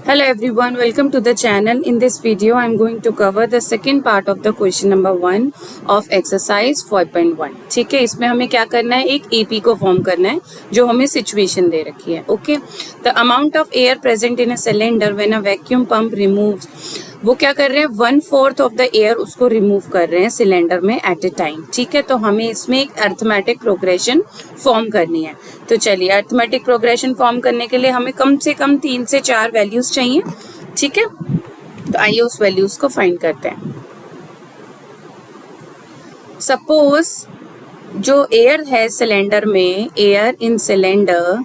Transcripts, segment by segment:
Hello everyone, welcome to the channel. In this video, I am going to cover the second part of the question number 1 of exercise 4.1. ठीक है, इसमें हमें क्या करना है, एक AP को फॉर्म करना है जो हमें सिचुएशन दे रखी है. Okay, the amount of air present in a cylinder when a vacuum pump removes, वो क्या कर रहे हैं, 1/4 ऑफ द एयर उसको रिमूव कर रहे हैं सिलेंडर में एट ए टाइम. ठीक है, तो हमें इसमें एक अर्थमेटिक प्रोग्रेशन फॉर्म करनी है. तो चलिए, अर्थमेटिक प्रोग्रेशन फॉर्म करने के लिए हमें कम से कम 3 से 4 वैल्यूज चाहिए. ठीक है, तो आइए उस वैल्यूज को फाइंड करते हैं. सपोज जो एयर है सिलेंडर में, air in cylinder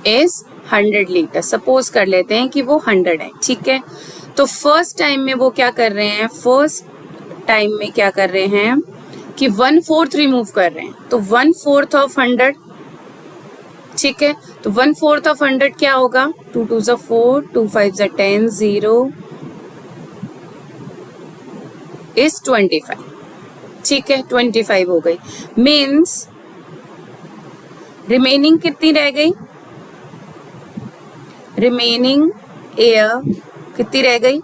is 100 litre. Suppose कर लेते हैं कि वो 100 है. ठीक है, तो फर्स्ट टाइम में वो क्या कर रहे हैं, फर्स्ट टाइम में क्या कर रहे हैं कि 1/4 रिमूव कर रहे हैं. तो 1/4 ऑफ 100. ठीक है, तो 1/4 ऑफ 100 क्या होगा, 2 2 ज़ा 4, 2 5 ज़ा 10, 0 इज 25. ठीक है, 25 हो गई. मीन्स रिमेनिंग कितनी रह गई, रिमेनिंग एयर कितनी रह गई,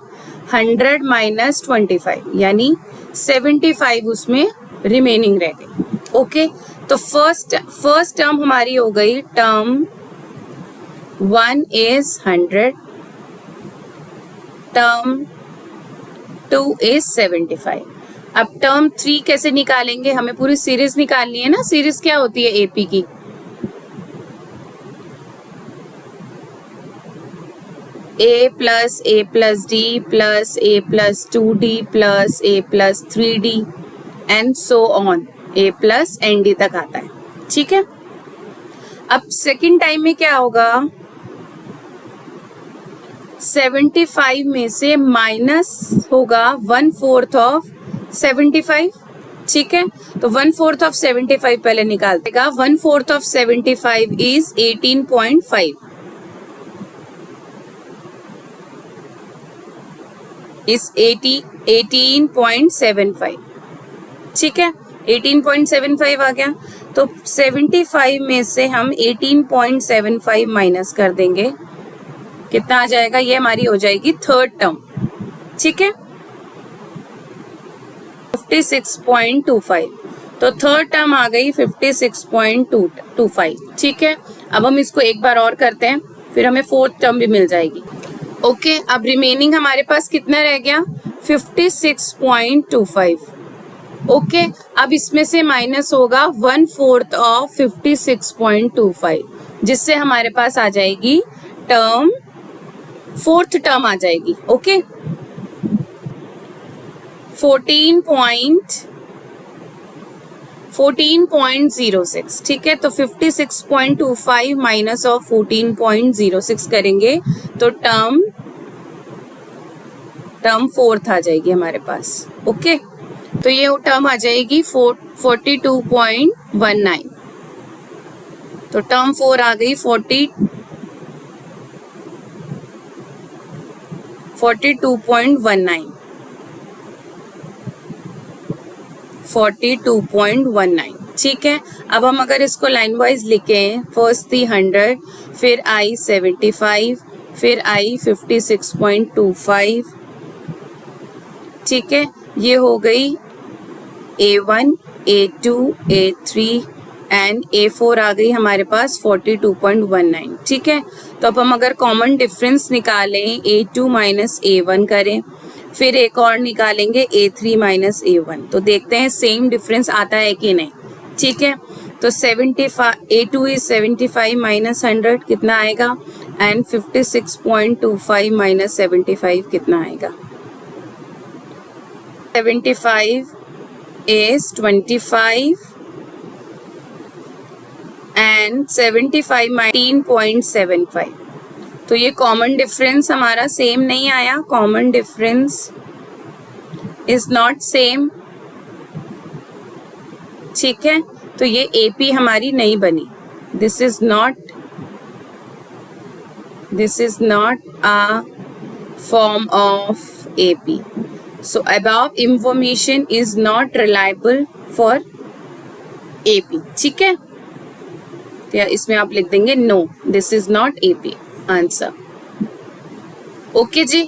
100 माइनस 25, यानी 75 उसमें रिमेनिंग रह गई. ओके, तो फर्स्ट टर्म हमारी हो गई, टर्म 1 इज 100, टर्म 2 इज 75. अब टर्म 3 कैसे निकालेंगे, हमें पूरी सीरीज निकालनी है ना. सीरीज क्या होती है एपी की, a plus d plus a plus 2d plus a plus 3d and so on, a plus nd तक आता है. ठीक है, अब सेकेंड टाइम में क्या होगा, 75 में से माइनस होगा 1/4 ऑफ 75. ठीक है, तो 1/4 ऑफ 75 पहले निकालते हैं. 1/4 ऑफ 75 इज 18.5. इस 18.75. ठीक है, 18.75 आ गया. तो 75 में से हम 18.75 माइनस कर देंगे, कितना आ जाएगा, ये हमारी हो जाएगी थर्ड टर्म. ठीक है, 56.25. तो थर्ड टर्म आ गई 56.25. ठीक है, अब हम इसको एक बार और करते हैं, फिर हमें फोर्थ टर्म भी मिल जाएगी. ओके, अब रिमेनिंग हमारे पास कितना रह गया, 56.25. ओके, अब इसमें से माइनस होगा 1/4 ऑफ 56.25, जिससे हमारे पास आ जाएगी टर्म, फोर्थ टर्म आ जाएगी. ओके, 14.06. ठीक है, तो 56.25 माइनस ऑफ 14.06 करेंगे तो टर्म फोर्थ आ जाएगी हमारे पास. ओके, तो ये टर्म आ जाएगी 42.19. तो टर्म 4 आ गई 42.19. 42.19. ठीक है, अब हम अगर इसको लाइन वाइज लिखें, फर्स्ट थी 100, फिर आई 75, फिर आई 56.25. ठीक है, ये हो गई A1, A2, A3 and A4 आ गई हमारे पास 42.19. ठीक है, तो अब हम अगर कॉमन डिफरेंस निकालें, A2 माइनस A1 करें, फिर एक और निकालेंगे A3 माइनस A1, तो देखते हैं सेम डिफरेंस आता है कि नहीं. ठीक है, तो 75, A2 इज 75 माइनस 100 कितना आएगा, एंड 56.25 माइनस 75 कितना आएगा, 75 इज 25 एंड 75 19.75. तो ये कॉमन डिफरेंस हमारा सेम नहीं आया, common difference is not same. ठीक है, तो ये एपी हमारी नहीं बनी. This is not a form of AP. So above information is not reliable for AP. ठीक है, तो इसमें आप लिख देंगे no, this is not AP answer. Okay ji.